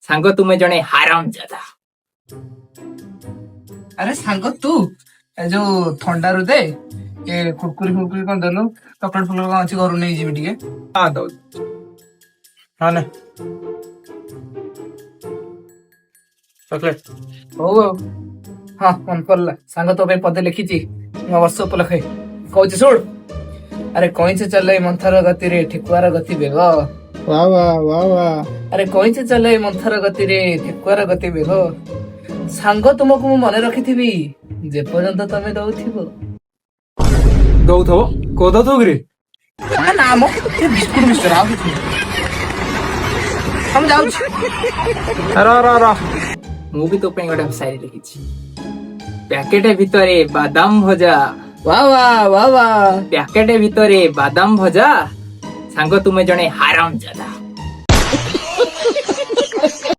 ସାଙ୍ଗ ତୁମେ ଜଣେ ହାରାମ ଜାଦା। ଆରେ ସାଙ୍ଗ ତୁ ଏ ଯୋଉ ଥଣ୍ଡାରୁ ଦେ ଏ କୁରକୁରି ଫୁରକୁରି କଣ ଦେଲୁ ଚକଲେଟ ଫୁଲ କଣ ଅଛି ଘରୁ ନେଇଯିବି ଟିକେ। ହଁ ଦଉଛି। ହଁ ନେ ଚକଲେଟ। ହଉ ଆଉ ହଁ ମନେ ପଡିଲା ସାଙ୍ଗ ତୋ ପାଇଁ ପଦେ ଲେଖିଛି ନୂଆ ବର୍ଷ ଉପଲକ୍ଷେ କହୁଛି ଶୁଣ। ଆରେ କଇଁଛ ଚାଲେ ମନ୍ଥର ଗତିରେ ଠେକୁଆର ଗତି ବେଗ। ୱା ୱା ୱା ୱା। ଆରେ କଇଁଛ ଚାଲେ ମନ୍ଥର ଗତିରେ ଠେକୁଆର ଗତି ବେଗ। ସାଙ୍ଗ ତୁମକୁ ମୁଁ ମନେ ରଖିଥିବି ଯେପର୍ଯ୍ୟନ୍ତ ତମେ ଦଉଥିବ। ଦଉଥିବ କୋଉ ଦଉଥିବ କିରେ? ନା ମ ଏ ବିସ୍କୁଟ ମିଶ୍ଚର ଆଉ କିଛି ନୁହେଁ। ଆମେ ଯାଉଛି। ମୁଁ ବି ତୋ ପାଇଁ ଗୋଟେ ସାଇରୀ ଲେଖିଛି। ପ୍ୟାକେଟ ଭିତରେ ବାଦାମ ଭଜା। ୱା ୱା ୱା ୱା। ପ୍ୟାକେଟ ଭିତରେ ବାଦାମ ଭଜା। ସାଙ୍ଗ ତୁମେ ଜଣେ ହାରାମ ଜାଦା।